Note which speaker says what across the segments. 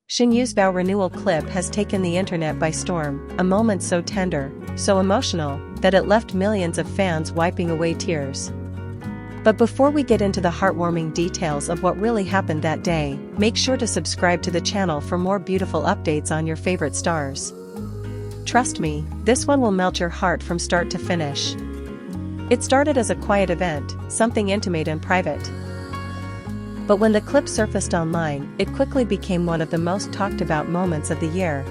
Speaker 1: Shen Yu's vow renewal clip has taken the internet by storm, a moment so tender, so emotional, that it left millions of fans wiping away tears. But before we get into the heartwarming details of what really happened that day, make sure to subscribe to the channel for more beautiful updates on your favorite stars. Trust me, this one will melt your heart from start to finish. It started as a quiet event, something intimate and private. But when the clip surfaced online, it quickly became one of the most talked about moments of the year.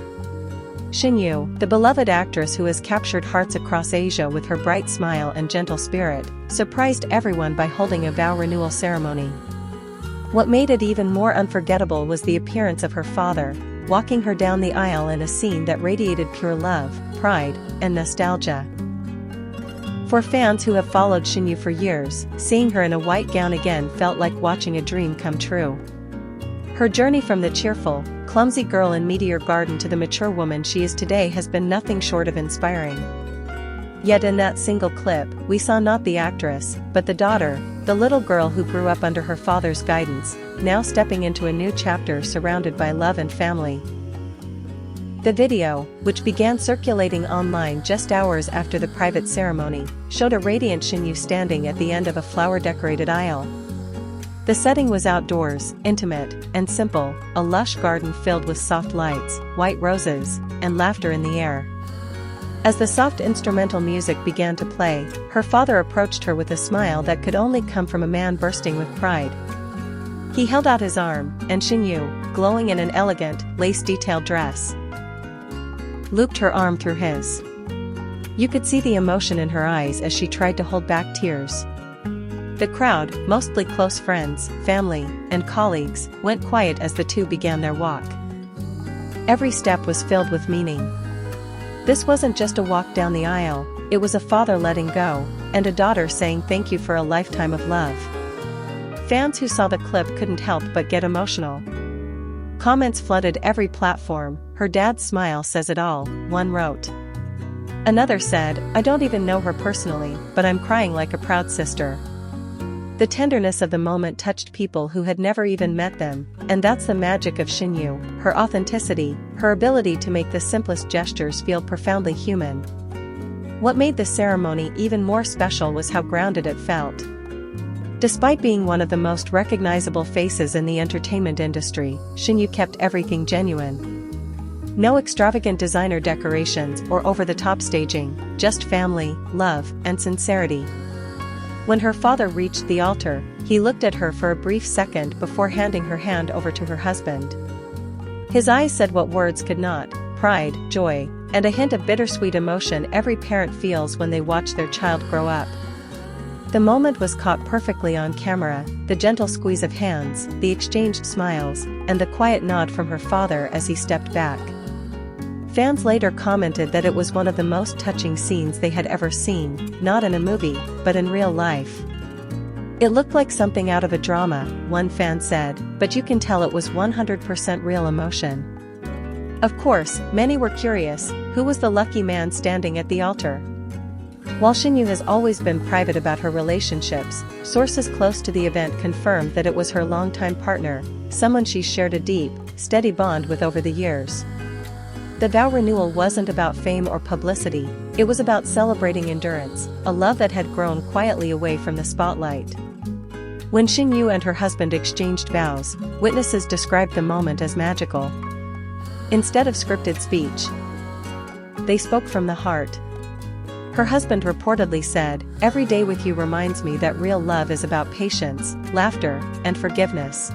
Speaker 1: Shen Yu, the beloved actress who has captured hearts across Asia with her bright smile and gentle spirit, surprised everyone by holding a vow renewal ceremony. What made it even more unforgettable was the appearance of her father, walking her down the aisle in a scene that radiated pure love, pride, and nostalgia. For fans who have followed Shen Yu for years, seeing her in a white gown again felt like watching a dream come true. Her journey from the cheerful, clumsy girl in Meteor Garden to the mature woman she is today has been nothing short of inspiring. Yet in that single clip, we saw not the actress, but the daughter, the little girl who grew up under her father's guidance, now stepping into a new chapter surrounded by love and family. The video, which began circulating online just hours after the private ceremony, showed a radiant Shen Yu standing at the end of a flower-decorated aisle. The setting was outdoors, intimate, and simple, a lush garden filled with soft lights, white roses, and laughter in the air. As the soft instrumental music began to play, her father approached her with a smile that could only come from a man bursting with pride. He held out his arm, and Shen Yu, glowing in an elegant, lace-detailed dress, looped her arm through his. You could see the emotion in her eyes as she tried to hold back tears. The crowd, mostly close friends, family, and colleagues, went quiet as the two began their walk. Every step was filled with meaning. This wasn't just a walk down the aisle, it was a father letting go, and a daughter saying thank you for a lifetime of love. Fans who saw the clip couldn't help but get emotional. Comments flooded every platform. "Her dad's smile says it all," one wrote. Another said, "I don't even know her personally, but I'm crying like a proud sister." The tenderness of the moment touched people who had never even met them, and that's the magic of Shen Yu, her authenticity, her ability to make the simplest gestures feel profoundly human. What made the ceremony even more special was how grounded it felt. Despite being one of the most recognizable faces in the entertainment industry, Shen Yu kept everything genuine. No extravagant designer decorations or over-the-top staging, just family, love, and sincerity. When her father reached the altar, he looked at her for a brief second before handing her hand over to her husband. His eyes said what words could not: pride, joy, and a hint of bittersweet emotion every parent feels when they watch their child grow up. The moment was caught perfectly on camera, the gentle squeeze of hands, the exchanged smiles, and the quiet nod from her father as he stepped back. Fans later commented that it was one of the most touching scenes they had ever seen, not in a movie, but in real life. It looked like something out of a drama, one fan said, but you can tell it was 100% real emotion. Of course, many were curious, who was the lucky man standing at the altar? While Shen Yu has always been private about her relationships, sources close to the event confirmed that it was her longtime partner, someone she shared a deep, steady bond with over the years. The vow renewal wasn't about fame or publicity, it was about celebrating endurance, a love that had grown quietly away from the spotlight. When Shen Yu and her husband exchanged vows, witnesses described the moment as magical. Instead of scripted speech, they spoke from the heart. Her husband reportedly said, "Every day with you reminds me that real love is about patience, laughter, and forgiveness."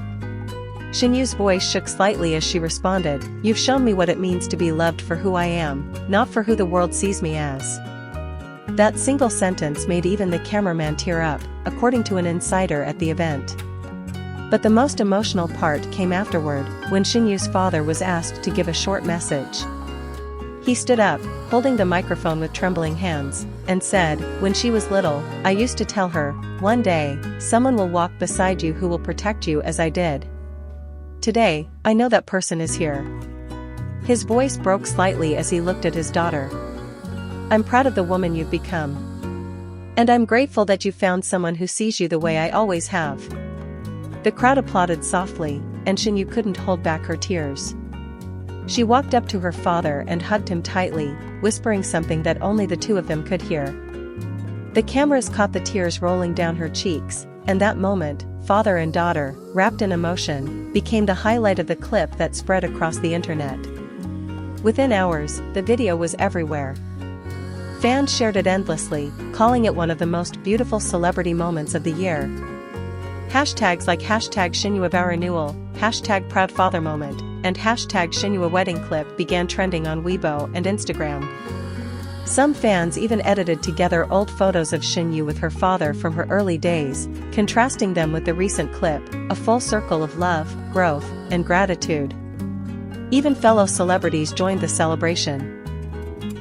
Speaker 1: Shen Yu's voice shook slightly as she responded, "You've shown me what it means to be loved for who I am, not for who the world sees me as." That single sentence made even the cameraman tear up, according to an insider at the event. But the most emotional part came afterward, when Shen Yu's father was asked to give a short message. He stood up, holding the microphone with trembling hands, and said, "When she was little, I used to tell her, one day, someone will walk beside you who will protect you as I did. Today, I know that person is here." His voice broke slightly as he looked at his daughter. "I'm proud of the woman you've become. And I'm grateful that you found someone who sees you the way I always have." The crowd applauded softly, and Shen Yu couldn't hold back her tears. She walked up to her father and hugged him tightly, whispering something that only the two of them could hear. The cameras caught the tears rolling down her cheeks, and that moment, father and daughter, wrapped in emotion, became the highlight of the clip that spread across the internet. Within hours, the video was everywhere. Fans shared it endlessly, calling it one of the most beautiful celebrity moments of the year. Hashtags like #ShenYuVows, #ProudFatherMoment, and #ShenYuWeddingClip began trending on Weibo and Instagram. Some fans even edited together old photos of Shen with her father from her early days, contrasting them with the recent clip, a full circle of love, growth, and gratitude. Even fellow celebrities joined the celebration.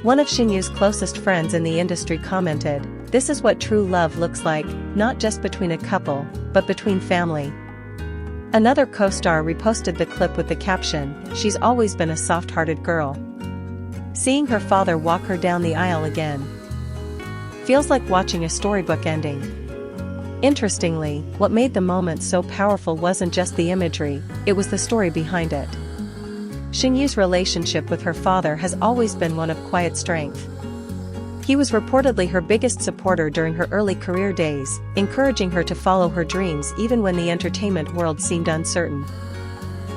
Speaker 1: One of Shen closest friends in the industry commented, "This is what true love looks like, not just between a couple, but between family." Another co-star reposted the clip with the caption, "She's always been a soft-hearted girl. Seeing her father walk her down the aisle again feels like watching a storybook ending." Interestingly, what made the moment so powerful wasn't just the imagery, it was the story behind it. Shen's relationship with her father has always been one of quiet strength. He was reportedly her biggest supporter during her early career days, encouraging her to follow her dreams even when the entertainment world seemed uncertain.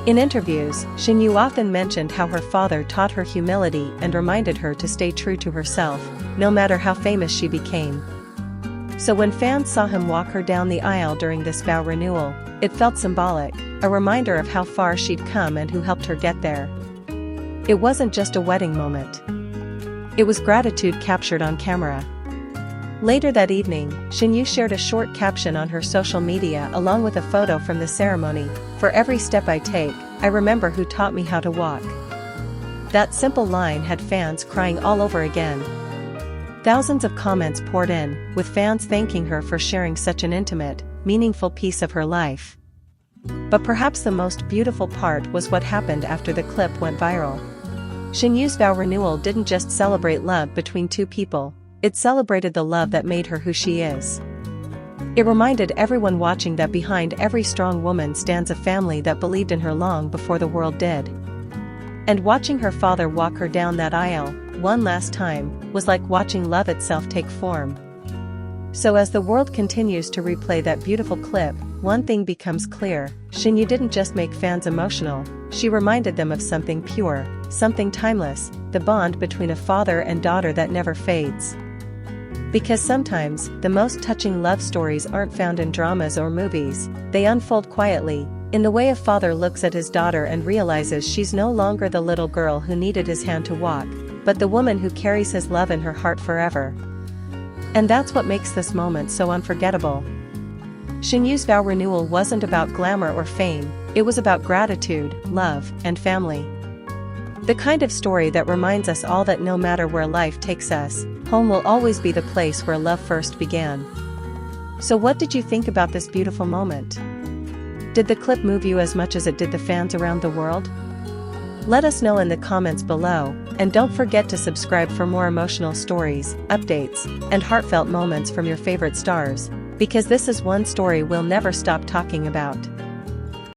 Speaker 1: In interviews, Shen often mentioned how her father taught her humility and reminded her to stay true to herself, no matter how famous she became. So when fans saw him walk her down the aisle during this vow renewal, it felt symbolic, a reminder of how far she'd come and who helped her get there. It wasn't just a wedding moment. It was gratitude captured on camera. Later that evening, Shen shared a short caption on her social media along with a photo from the ceremony, "For every step I take, I remember who taught me how to walk." That simple line had fans crying all over again. Thousands of comments poured in, with fans thanking her for sharing such an intimate, meaningful piece of her life. But perhaps the most beautiful part was what happened after the clip went viral. Shen's vow renewal didn't just celebrate love between two people, it celebrated the love that made her who she is. It reminded everyone watching that behind every strong woman stands a family that believed in her long before the world did. And watching her father walk her down that aisle, one last time, was like watching love itself take form. So as the world continues to replay that beautiful clip, one thing becomes clear: Shen didn't just make fans emotional, she reminded them of something pure, something timeless, the bond between a father and daughter that never fades. Because sometimes, the most touching love stories aren't found in dramas or movies, they unfold quietly, in the way a father looks at his daughter and realizes she's no longer the little girl who needed his hand to walk, but the woman who carries his love in her heart forever. And that's what makes this moment so unforgettable. Shen's vow renewal wasn't about glamour or fame, it was about gratitude, love, and family. The kind of story that reminds us all that no matter where life takes us, home will always be the place where love first began. So what did you think about this beautiful moment? Did the clip move you as much as it did the fans around the world? Let us know in the comments below, and don't forget to subscribe for more emotional stories, updates, and heartfelt moments from your favorite stars, because this is one story we'll never stop talking about.